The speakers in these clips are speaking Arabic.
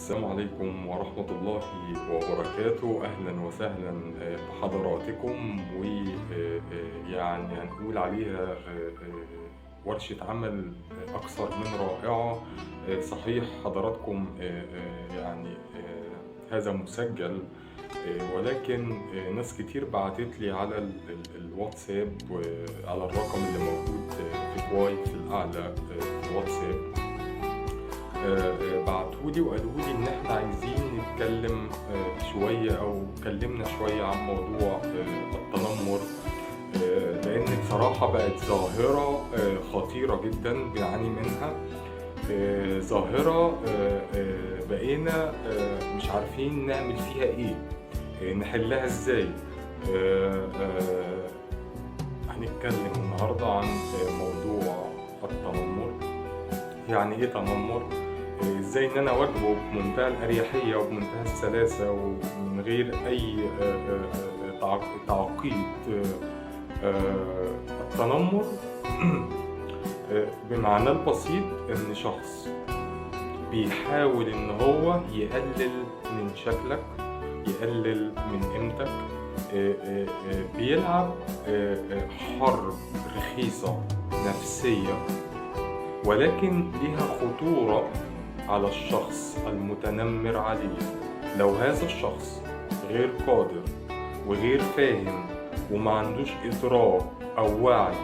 السلام عليكم ورحمة الله وبركاته. أهلا وسهلا بحضراتكم، ويعني هنقول عليها ورشة عمل أكثر من رائعة. صحيح حضراتكم يعني هذا مسجل، ولكن ناس كتير بعتت لي على الواتساب على الرقم اللي موجود في كواي في الأعلى في الواتساب. بعتولي وقالوا لي إن إحنا عايزين نتكلم شوية، أو اتكلمنا شوية عن موضوع التنمر، لأن بصراحة بقت ظاهرة خطيرة جدا بنعاني منها. ظاهرة بقينا مش عارفين نعمل فيها إيه، نحلها إزاي. هنتكلم النهاردة عن موضوع التنمر. يعني إيه تنمر؟ ازاي ان انا اواجهه بمنتهى الاريحيه وبمنتهى السلاسه ومن غير اي تعقيد. التنمر بمعنى البسيط ان شخص بيحاول ان هو يقلل من شكلك، يقلل من قيمتك، بيلعب حرب رخيصه نفسيه، ولكن ليها خطورة على الشخص المتنمر عليه. لو هذا الشخص غير قادر وغير فاهم وما عندوش إدراك أو وعي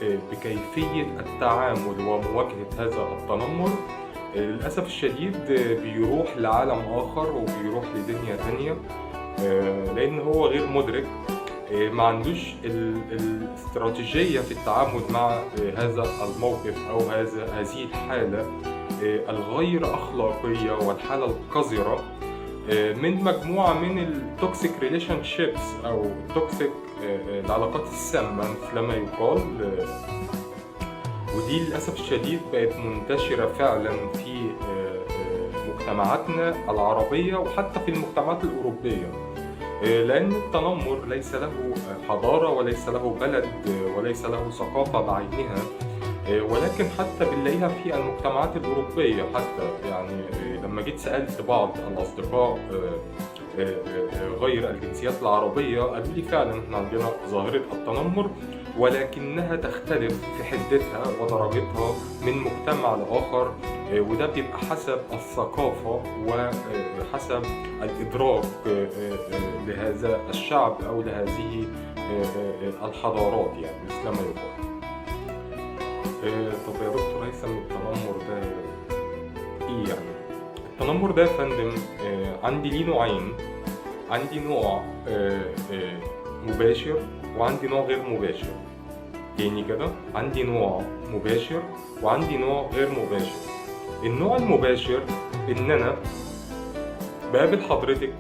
بكيفية التعامل ومواجهة هذا التنمر، للأسف الشديد بيروح لعالم آخر وبيروح لدنيا تانية، لأن هو غير مدرك، ما عندوش الاستراتيجية في التعامل مع هذا الموقف أو هذه الحالة الغير أخلاقية والحالة القذرة من مجموعة من التوكسيك ريليشن شيبس أو التوكسيك العلاقات السامة مثل ما يقال. ودي للأسف الشديد بقت منتشرة فعلا في مجتمعاتنا العربية وحتى في المجتمعات الأوروبية، لأن التنمر ليس له حضارة وليس له بلد وليس له ثقافة بعينها، ولكن حتى بنلاقيها في المجتمعات الأوروبية. حتى يعني لما جيت سألت بعض الأصدقاء غير الجنسيات العربية قالوا لي فعلا احنا عندنا ظاهرة التنمر، ولكنها تختلف في حدتها ودرجتها من مجتمع لآخر، وده بيبقى حسب الثقافة وحسب الإدراك لهذا الشعب أو لهذه الحضارات، يعني مثل ما يقال. طب يا دكتور هيثم، التنمر ده إيه يعني؟ التنمر ده يا فندم عندي ليه نوعين. عندي نوع مباشر وعندي نوع غير مباشر. تاني كده، عندي نوع مباشر وعندي نوع غير مباشر. النوع المباشر ان انا بقابل حضرتك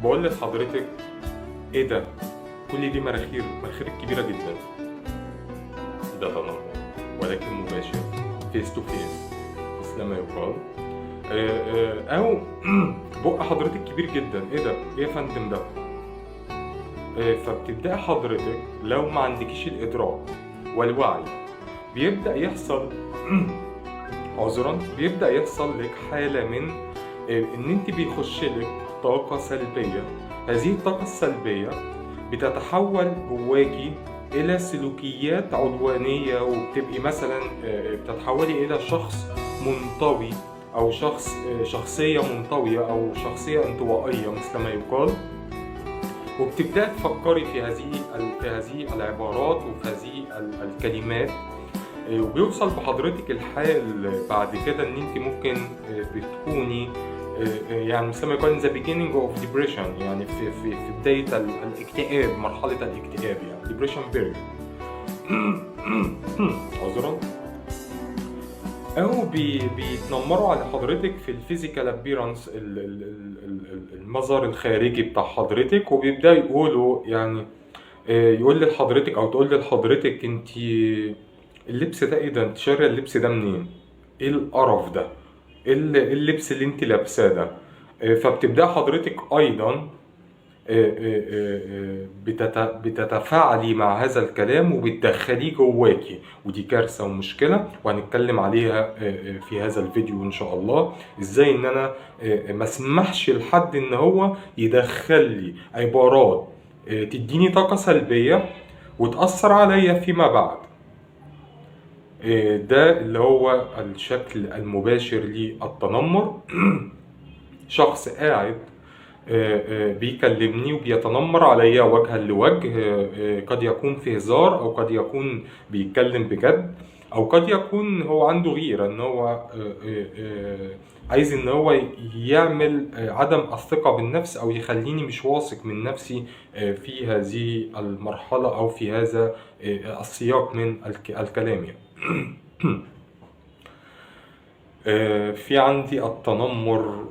بقول لحضرتك ايه ده، كل دي مناخيرك كبيره جدا، ده تنمر ولكن مباشر، فيس تو فيس مثل ما يقال. او بق حضرتك كبير جدا، ايه ده، ايه يا فندم ده. فبتبدأ حضرتك لو ما عندكيش الإدراك والوعي بيبدأ يحصل عذرا بيبدأ يحصل لك حالة من إن أنت بيخش لك طاقة سلبية. هذه الطاقة السلبية بتتحول جواكي إلى سلوكيات عدوانية، وبتبقي مثلا بتتحولي إلى شخص منطوي أو شخصية منطوية أو شخصية انطوائية مثل ما يقال، وبتبدأ تفكري في هذه العبارات وفي هذه الكلمات، وبيوصل بحضرتك الحال بعد كده ان انت ممكن بتكوني يعني مثل ما يقال in the beginning of depression، يعني في بداية الاكتئاب، مرحلة الاكتئاب، يعني depression period. عذرا. او بيتنمروا على حضرتك في الفيزيكال ابيرانس، المظهر الخارجي بتاع حضرتك، وبيبدأ يقولوا يعني يقول لحضرتك او تقول لحضرتك انت اللبس ده ايه ده، انت شاريه اللبس ده منين، ايه القرف ده، ايه اللبس اللي انت لابساه ده. فبتبدأ حضرتك ايضا بتتفاعلي مع هذا الكلام وبتدخليه جواكي، ودي كارثة ومشكلة، وهنتكلم عليها في هذا الفيديو إن شاء الله. إزاي إن أنا ما اسمحش لحد إن هو يدخل لي عبارات تديني طاقة سلبية وتأثر عليا فيما بعد. ده اللي هو الشكل المباشر للتنمر. شخص قاعد بيكلمني وبيتنمر عليا وجها لوجه، قد يكون في هزار او قد يكون بيتكلم بجد، او قد يكون هو عنده غيرة ان هو عايز ان هو يعمل عدم الثقة بالنفس او يخليني مش واثق من نفسي في هذه المرحلة او في هذا السياق من الكلام يعني. في عندي التنمر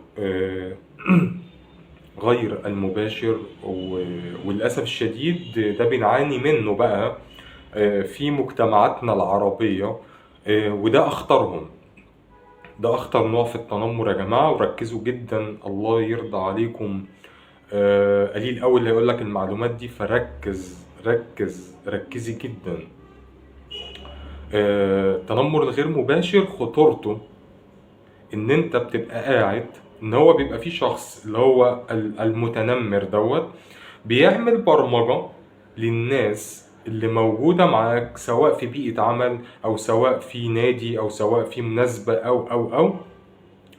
غير المباشر، وللأسف الشديد ده بنعاني منه بقى في مجتمعاتنا العربية، وده أخطرهم. ده أخطر نوع في التنمر يا جماعة، وركزوا جدا الله يرضى عليكم. قليل أوي اللي يقولك المعلومات دي، فركز ركزي جدا. التنمر الغير مباشر خطورته ان انت بتبقى قاعد، ان هو بيبقى فيه شخص اللي هو المتنمر دوت بيعمل برمجة للناس اللي موجودة معاك، سواء في بيئة عمل او سواء في نادي او سواء في مناسبة او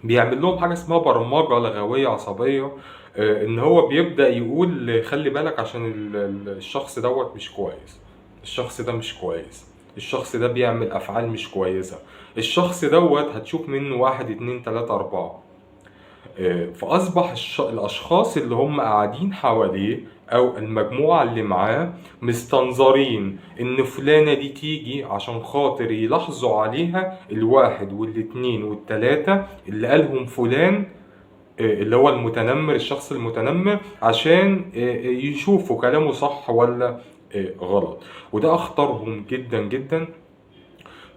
بيعمل لهم حاجة اسمها برمجة لغوية عصبية. ان هو بيبدأ يقول خلي بالك عشان الشخص دوت مش كويس، الشخص ده مش كويس، الشخص ده بيعمل افعال مش كويسة، الشخص دوت هتشوف منه 1 2 3 4. فأصبح الأشخاص اللي هم قاعدين حواليه أو المجموعة اللي معاه مستنظرين إن فلانة دي تيجي عشان خاطر يلاحظوا عليها 1 و2 و3 اللي قالهم فلان اللي هو المتنمر، الشخص المتنمر، عشان يشوفوا كلامه صح ولا غلط. وده أخطرهم جدا جدا.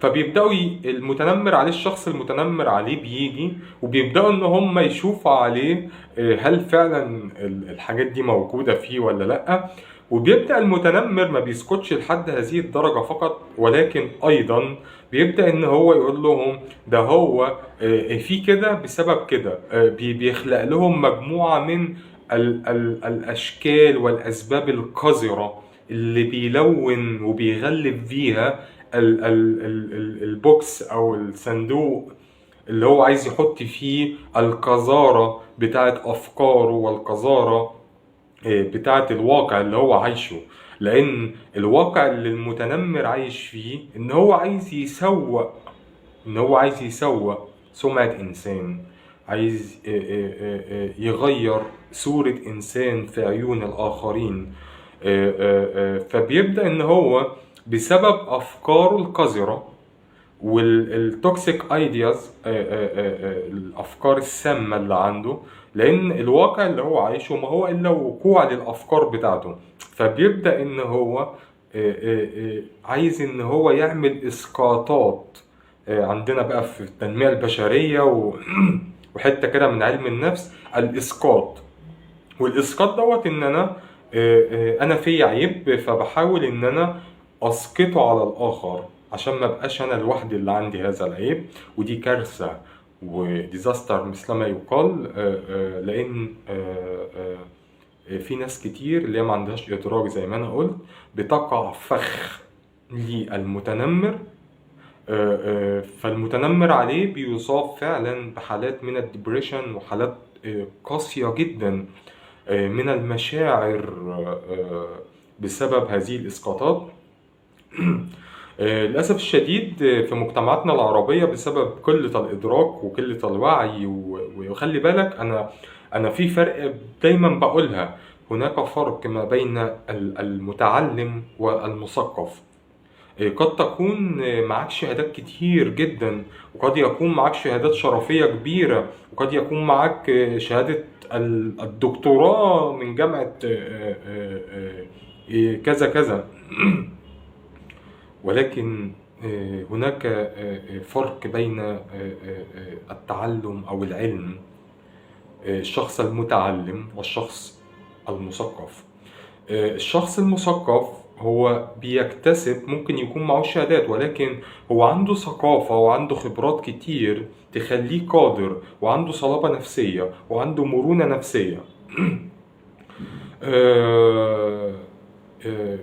فبيبدأوا المتنمر عليه، الشخص المتنمر عليه بيجي وبيبدأوا ان هم يشوفوا عليه هل فعلا الحاجات دي موجودة فيه ولا لأ. وبيبدأ المتنمر ما بيسكتش لحد هذه الدرجة فقط، ولكن أيضا بيبدأ ان هو يقول لهم ده هو في كده بسبب كده. بيخلق لهم مجموعة من الأشكال والأسباب القذرة اللي بيلون وبيغلب فيها البوكس او الصندوق اللي هو عايز يحط فيه القذارة بتاعت افكاره والقذارة بتاعت الواقع اللي هو عايشه. لان الواقع اللي المتنمر عايش فيه ان هو عايز يسوق سمعة انسان، عايز يغير صورة انسان في عيون الاخرين. فبيبدأ ان هو بسبب افكاره القذرة والتوكسيك ايدياز، الافكار السامة اللي عنده، لان الواقع اللي هو عايشه ما هو الا وقوع للافكار بتاعته. فبيبدأ ان هو عايز ان هو يعمل اسقاطات. عندنا بقى في التنمية البشرية وحتة كده من علم النفس، الاسقاط. والاسقاط دوت ان انا في عيب، فبحاول ان انا اسقطه على الاخر عشان ما بقاش انا لوحدي اللي عندي هذا العيب. ودي كارثة وديزاستر مثلما يقال، لان في ناس كتير اللي ما عندهاش ادراك زي ما انا قلت بتقع فخ للمتنمر. فالمتنمر عليه بيصاب فعلا بحالات من الدبريشن وحالات قاسية جدا من المشاعر بسبب هذه الإسقاطات. للأسف الشديد في مجتمعاتنا العربية بسبب قلة الإدراك وقلة الوعي. وخلي بالك أنا في فرق دايما بقولها، هناك فرق ما بين المتعلم والمثقف. قد تكون معاك شهادات كتير جدا، وقد يكون معاك شهادات شرفية كبيرة، وقد يكون معاك شهادة الدكتوراه من جامعة كذا كذا. ولكن هناك فرق بين التعلم أو العلم، الشخص المتعلم والشخص المثقف. الشخص المثقف هو بيكتسب، ممكن يكون معه شهادات، ولكن هو عنده ثقافة وعنده خبرات كتير تخليه قادر، وعنده صلابة نفسية وعنده مرونة نفسية. آه، آه،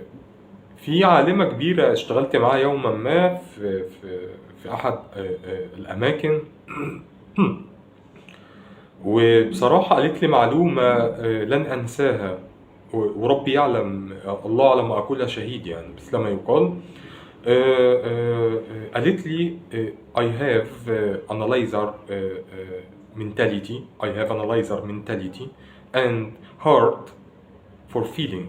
في عالمة كبيرة اشتغلت معاها يوما ما في أحد الأماكن، وبصراحة قالت لي معلومة لن أنساها، وربي يعلم، الله على ما أقول شهيد يعني، مثل ما يقال. قالت لي I have analyzer mentality, I have analyzer mentality and heart for feeling.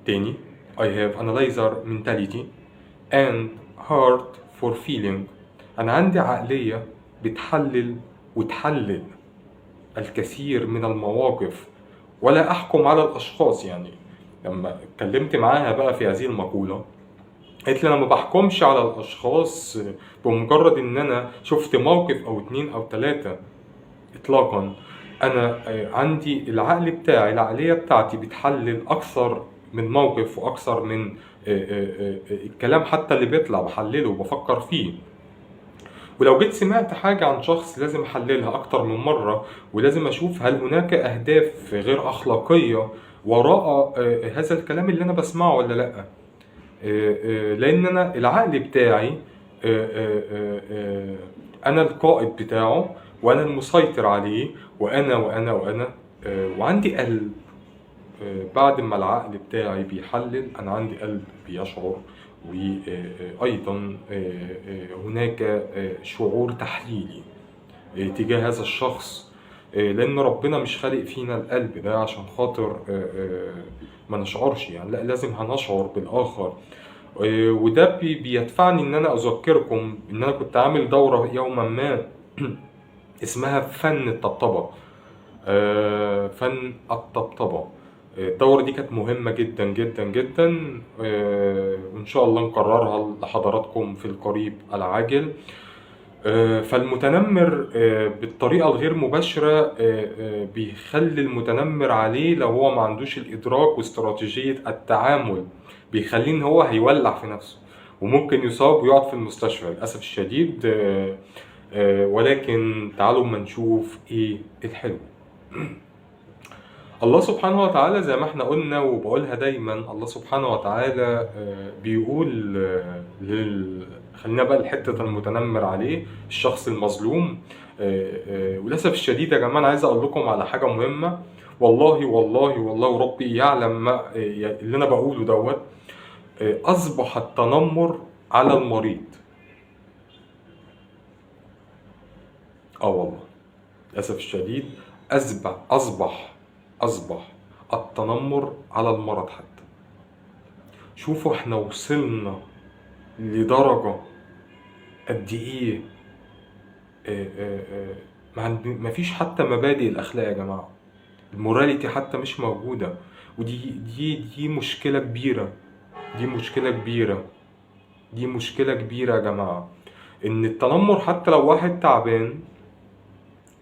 تاني I have analyzer mentality and heart for feeling. أنا عندي عقلية بتحلل وتحلل الكثير من المواقف ولا أحكم على الأشخاص. يعني لما اتكلمت معاها بقى في هذه المقولة، قالت لي أنا ما بحكمش على الأشخاص بمجرد إن أنا شفت موقف أو 2 أو 3 إطلاقا. أنا عندي العقل بتاعي، العقلية بتاعتي بتحلل أكثر من موقف وأكثر من الكلام حتى اللي بيطلع بحلله وبفكر فيه. ولو جيت سمعت حاجة عن شخص لازم أحللها أكتر من مرة، ولازم أشوف هل هناك أهداف غير أخلاقية وراء هذا الكلام اللي أنا بسمعه ولا لأ. لأن أنا العقل بتاعي أنا القائد بتاعه وأنا المسيطر عليه، وأنا وعندي قلب. بعد ما العقل بتاعي بيحلل أنا عندي قلب بيشعر، وأيضا هناك شعور تحليلي تجاه هذا الشخص، لأن ربنا مش خالق فينا القلب ده عشان خاطر ما نشعرش يعني، لا لازم هنشعر بالآخر. وده بيدفعني إن أنا أذكركم إن أنا كنت عامل دورة يوما ما اسمها فن الطبطبة. فن الطبطبة. الدورة دي كانت مهمة جدا جدا جدا، وإن شاء الله نكررها لحضراتكم في القريب العاجل. فالمتنمر بالطريقة الغير مباشرة بيخلي المتنمر عليه لو هو ما عندوش الإدراك واستراتيجية التعامل، بيخليه إن هو هيولع في نفسه وممكن يصاب ويقعد في المستشفى للأسف الشديد. ولكن تعالوا ما نشوف إيه الحلو. الله سبحانه وتعالى زي ما احنا قلنا وبقولها دايما، الله سبحانه وتعالى بيقول خلينا بقى لحتة المتنمر عليه، الشخص المظلوم. وللأسف الشديد يا جماعة أنا عايز أقول لكم على حاجة مهمة، والله والله والله وربي يعلم ما اللي أنا بقوله دوت. أصبح التنمر على المريض. والله للأسف الشديد أصبح التنمر على المرض حتى. شوفوا احنا وصلنا لدرجة قد ايه ما فيش حتى مبادئ الأخلاق يا جماعة، الموراليتي حتى مش موجودة. ودي مشكلة كبيرة، دي مشكلة كبيرة يا جماعة. إن التنمر حتى لو واحد تعبان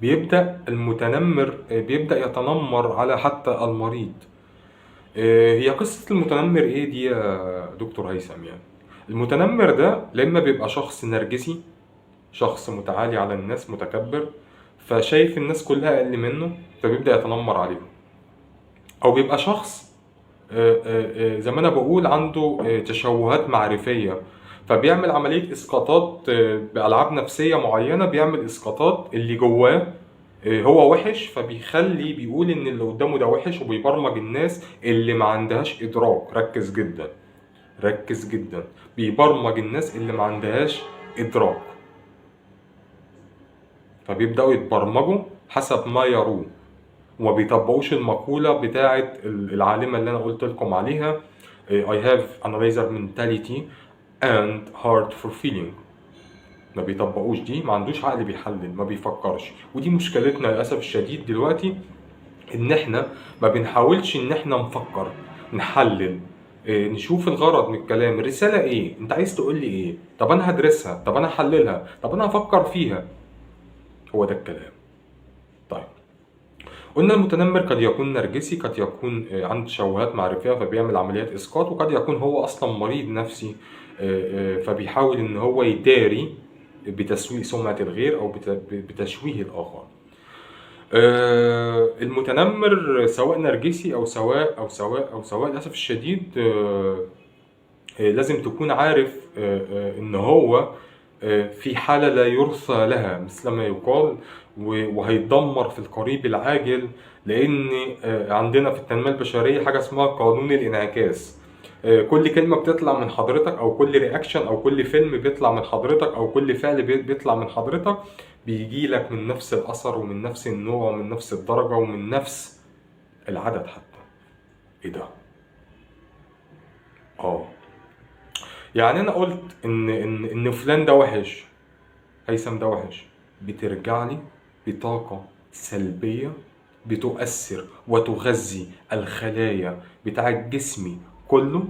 بيبدأ المتنمر بيبدأ يتنمر على حتى المريض. هي قصة المتنمر ايه دي يا دكتور هيثم؟ يعني المتنمر ده لما بيبقى شخص نرجسي، شخص متعالي على الناس، متكبر، فشايف الناس كلها أقل منه فبيبدأ يتنمر عليهم. أو بيبقى شخص زي ما أنا بقول عنده تشوهات معرفية، فبيعمل عملية إسقاطات بألعاب نفسية معينة، بيعمل إسقاطات اللي جواه هو وحش، فبيخلي بيقول إن اللي قدامه ده وحش، وبيبرمج الناس اللي ما عندهاش إدراك. ركز جدا، بيبرمج الناس اللي ما عندهاش إدراك، فبيبدأوا يتبرمجوا حسب ما يروه، وما بيطبقوش المقولة بتاعة العالمة اللي أنا قلت لكم عليها I have analyzer mentality and heart for feeling. ما بيطبقوش دي، ما عندوش عقل بيحلل، ما بيفكرش. ودي مشكلتنا للأسف الشديد دلوقتي، إن إحنا ما بنحاولش إن إحنا نفكر، نحلل، نشوف الغرض من الكلام، الرسالة إيه؟ أنت عايز تقول لي إيه؟ طب أنا هدرسها، طب أنا هحللها، طب أنا هفكر فيها. هو ده الكلام. طيب، قلنا المتنمر قد يكون نرجسي، قد يكون عنده تشوهات معرفية فبيعمل عمليات إسقاط، وقد يكون هو أصلا مريض نفسي فبيحاول إن هو يداري بتسويق سمعة الغير أو بتشويه الآخر. المتنمر سواء نرجسي أو سواء للأسف الشديد لازم تكون عارف إن هو في حالة لا يرثى لها مثل ما يقال، وهيتدمر في القريب العاجل، لأن عندنا في التنمية البشرية حاجة اسمها قانون الانعكاس. كل كلمة بتطلع من حضرتك أو كل رياكشن أو كل فيلم بيطلع من حضرتك أو كل فعل بيطلع من حضرتك بيجي لك من نفس الأثر ومن نفس النوع ومن نفس الدرجة ومن نفس العدد حتى. إيه ده؟ يعني أنا قلت إن فلان ده وحش، هيثم ده وحش، بترجع لي بطاقة سلبية بتؤثر وتغذي الخلايا بتاع جسمي كله،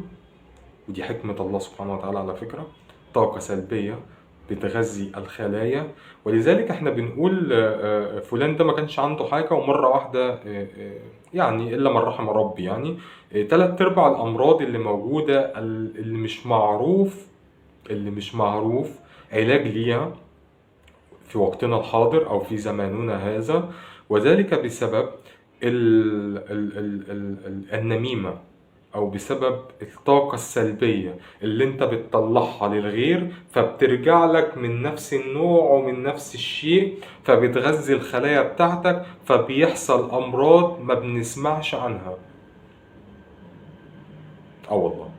ودي حكمة الله سبحانه وتعالى على فكرة. طاقة سلبية بتغذي الخلايا، ولذلك احنا بنقول فلان ده ما كانش عنده حاجة ومرة واحدة يعني إلا من رحم ربي، يعني 3/4 الأمراض اللي موجودة اللي مش معروف علاج ليها في وقتنا الحاضر أو في زماننا هذا، وذلك بسبب النميمة أو بسبب الطاقة السلبية اللي أنت بتطلعها للغير، فبترجع لك من نفس النوع ومن نفس الشيء، فبتغذي الخلايا بتاعتك، فبيحصل أمراض ما بنسمعش عنها. والله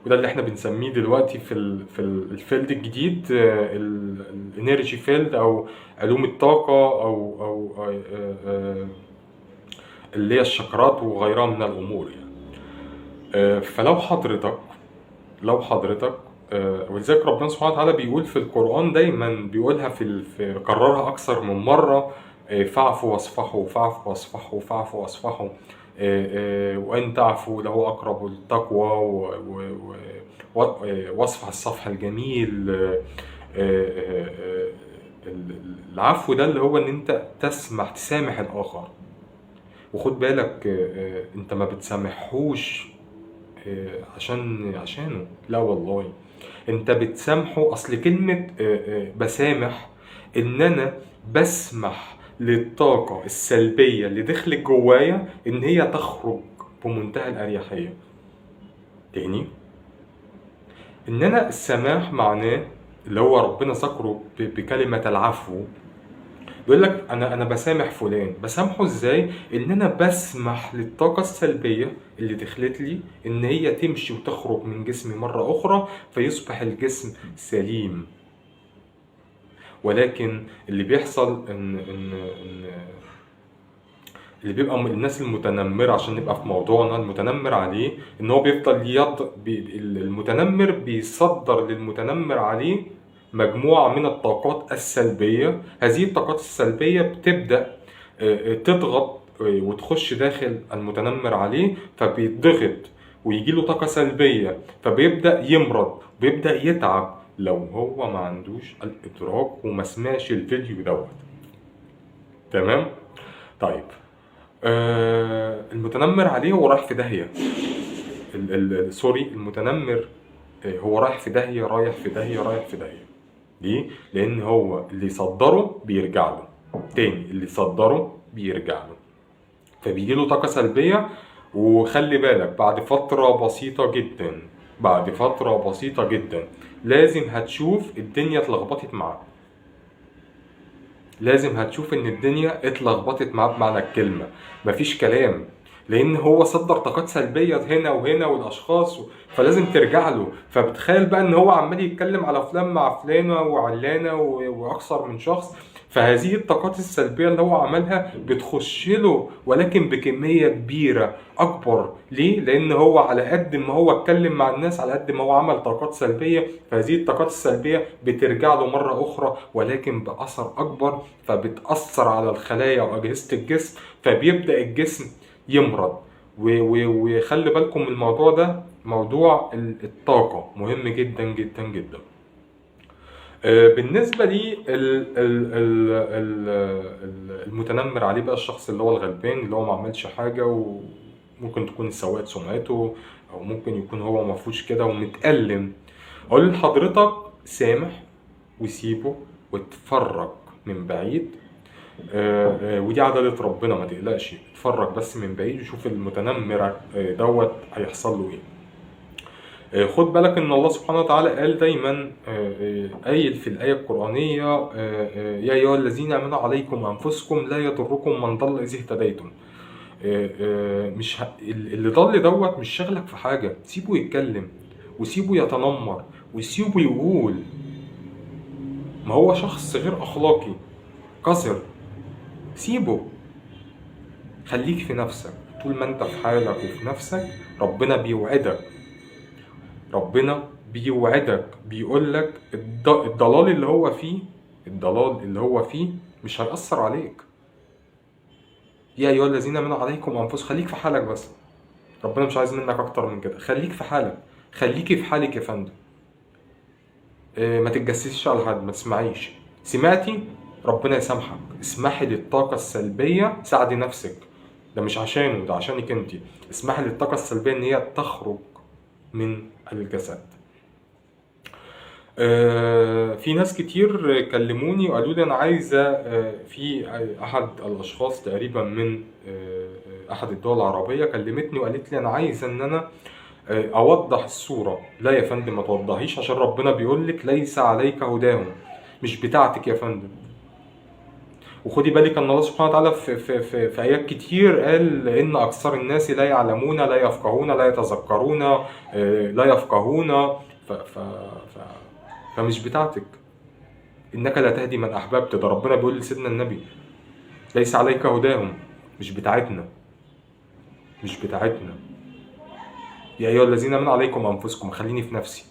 وده اللي احنا بنسميه دلوقتي في الفيلد الجديد الانرجي فيلد او علوم الطاقة او اللي هي الشكرات وغيرها من الامور يعني. فلو حضرتك ولذلك ربنا سبحانه وتعالى بيقول في القرآن دايما بيقولها كررها اكثر من مرة: فاعفوا واصفحوا فاعفوا واصفحوا فاعفوا واصفحوا وأن تعفوا له أقرب التقوى، واصفح الصفح الجميل. العفو ده اللي هو إن أنت تسامح الآخر، وخد بالك أنت ما بتسامحوش عشانه، لا والله أنت بتسامحه. أصل كلمة بسامح إن أنا بسمح للطاقة السلبية اللي دخلت جوايا إن هي تخرج بمنتهى الأريحية. تاني، إن أنا السماح معناه اللي هو ربنا ذكره بكلمة العفو. بيقول لك أنا بسامح فلان، بسامحه إزاي؟ إن أنا بسمح للطاقة السلبية اللي دخلت لي إن هي تمشي وتخرج من جسمي مرة أخرى، فيصبح الجسم سليم. ولكن اللي بيحصل إن اللي بيبقى الناس المتنمرة، عشان نبقى في موضوعنا، المتنمر عليه إن هو بيفضل المتنمر بيصدر للمتنمر عليه مجموعة من الطاقات السلبية. هذه الطاقات السلبية بتبدأ تضغط وتخش داخل المتنمر عليه، فبيتضغط ويجيله طاقة سلبية، فبيبدأ يمرض وبيبدأ يتعب لو هو ما عندوش الإدراك وما سمعش الفيديو دوت. تمام؟ طيب، المتنمر عليه هو رايح في داهية. سوري، المتنمر هو رايح في داهية رايح في داهية. ليه؟ لأن هو اللي صدره بيرجع له تاني، اللي صدره بيرجع له، فبيجيله طاقة سلبية. وخلي بالك بعد فترة بسيطة جدا لازم هتشوف الدنيا اتلخبطت معاه، لازم هتشوف ان الدنيا اتلخبطت معاه بمعنى الكلمة، مفيش كلام، لان هو صدر طاقات سلبية هنا وهنا والاشخاص، فلازم ترجع له. فبتخيل بقى ان هو عمال يتكلم على فلان مع فلانة وعلانة واكثر من شخص، فهذه الطاقات السلبية اللي هو عملها بتخش له ولكن بكمية كبيرة أكبر. ليه؟ لأن هو على قد ما هو اتكلم مع الناس على قد ما هو عمل طاقات سلبية، فهذه الطاقات السلبية بترجع له مرة أخرى ولكن بأثر أكبر، فبتأثر على الخلايا وأجهزة الجسم، فبيبدأ الجسم يمرض. وخلي بالكم الموضوع ده، موضوع الطاقة مهم جدا جدا جدا. بالنسبة لي المتنمر عليه بقى الشخص اللي هو الغلبان اللي هو ما عملش حاجة، وممكن تكون سوءت سمعته، أو ممكن يكون هو مفهوش كده ومتألم. أقول لحضرتك سامح وسيبه واتفرج من بعيد. ودي عدالة ربنا، ما تقلقش، اتفرج بس من بعيد وشوف المتنمر دوت هيحصل له ايه. خد بالك ان الله سبحانه وتعالى قال دايما، قايل في الآية القرآنية، يا أيها الذين آمنوا عليكم أنفسكم لا يضركم من ضل إذ اهتديتم. مش اللي ضل دوت مش شغلك في حاجة، سيبه يتكلم وسيبه يتنمر وسيبه يقول. ما هو شخص غير أخلاقي قذر، سيبه. خليك في نفسك. طول ما انت في حالك وفي نفسك، ربنا بيوعدك بيقول لك الضلال اللي هو فيه مش هيأثر عليك. يا ايها الذين امنوا عليكم انفسكم، خليك في حالك بس. ربنا مش عايز منك اكتر من كده. خليك في حالك، خليكي في حالك يا فندم. ما تتجسسش على حد، ما تسمعيش. سمعتي؟ ربنا يسامحك. اسمحي للطاقة السلبية، ساعدي نفسك. ده مش عشانه، ده عشانك انت. اسمحي للطاقة السلبية ان هي تخرج من الجسد. في ناس كتير كلموني وقالوا لي انا عايزة، في احد الاشخاص تقريبا من احد الدول العربية كلمتني وقالت لي انا عايزة ان انا اوضح الصورة. لا يا فندم، ما توضحيش، عشان ربنا بيقول لك ليس عليك هداهم، مش بتاعتك يا فندم. وخدي بالك ان الله سبحانه وتعالى في ايات كتير قال ان اكثر الناس لا يعلمون لا يفقهون لا يتذكرون، لا يفقهون. ف ف ف فمش بتاعتك. انك لا تهدي من احببت، ده ربنا بيقول لسيدنا النبي ليس عليك هداهم، مش بتاعتنا، مش بتاعتنا. يا ايها الذين امنوا عليكم انفسكم، خليني في نفسي.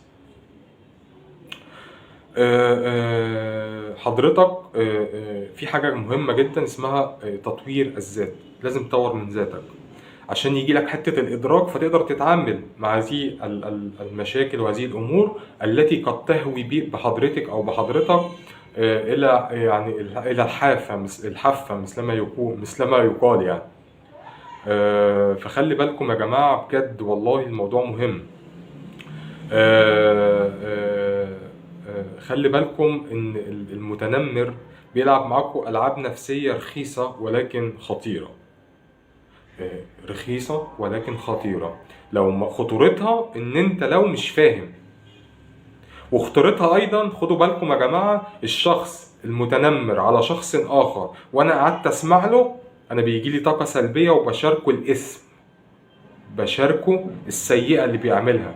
حضرتك في حاجة مهمة جدا اسمها تطوير الذات. لازم تطور من ذاتك عشان يجي لك حتة الإدراك، فتقدر تتعامل مع هذه المشاكل وهذه الأمور التي قد تهوي بحضرتك أو بحضرتك إلى يعني إلى الحافة مثل ما يقال يعني. فخلي بالكم يا جماعة، بجد والله الموضوع مهم. خلي بالكم ان المتنمر بيلعب معاكم العاب نفسيه رخيصه ولكن خطيره. رخيصه ولكن خطيره. لو خطورتها ان انت لو مش فاهم، وخطورتها ايضا خدوا بالكم يا جماعه، الشخص المتنمر على شخص اخر وانا قعدت اسمع له، انا بيجي لي طاقه سلبيه وبشاركه الاسم، بشاركه السيئه اللي بيعملها،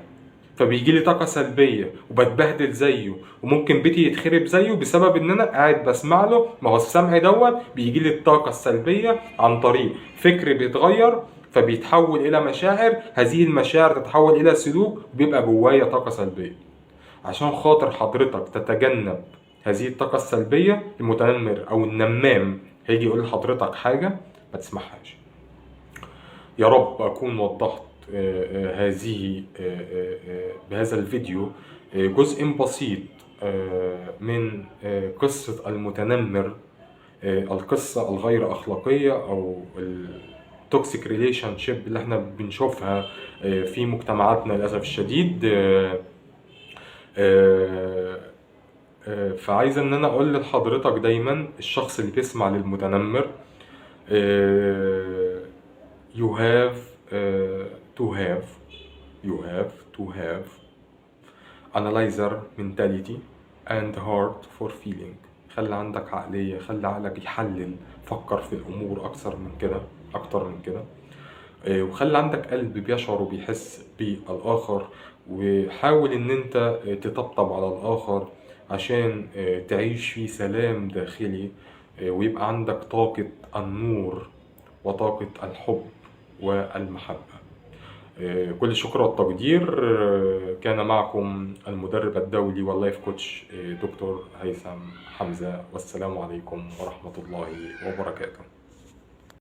فبيجي لي طاقه سلبيه وبتبهدل زيه، وممكن بيتي يتخرب زيه بسبب ان انا قاعد بسمع له. ما هو السمع دوت بيجي لي الطاقه السلبيه عن طريق فكر بيتغير، فبيتحول الى مشاعر، هذه المشاعر تتحول الى سلوك، بيبقى جوايا طاقه سلبيه. عشان خاطر حضرتك تتجنب هذه الطاقه السلبيه، المتنمر او النمام هيجي يقول لحضرتك حاجه ما تسمعهاش. يا رب اكون وضحت هذه بهذا الفيديو جزء بسيط من قصة المتنمر، القصة الغير أخلاقية أو التوكسيك ريليشن شيب اللي احنا بنشوفها في مجتمعاتنا للأسف الشديد. فعايز ان انا اقول لحضرتك دايما، الشخص اللي بيسمع للمتنمر you have to have analyzer mentality and heart for feeling. خلي عندك عقلية، خلي عقلك يحلل، فكر في الأمور أكتر من كده. وخلي عندك قلب بيشعر وبيحس بالآخر، وحاول إن أنت تطبطب على الآخر عشان تعيش في سلام داخلي، ويبقى عندك طاقة النور وطاقة الحب والمحبة. كل الشكر والتقدير. كان معكم المدرب الدولي واللايف كوتش دكتور هيثم حمزة، والسلام عليكم ورحمة الله وبركاته.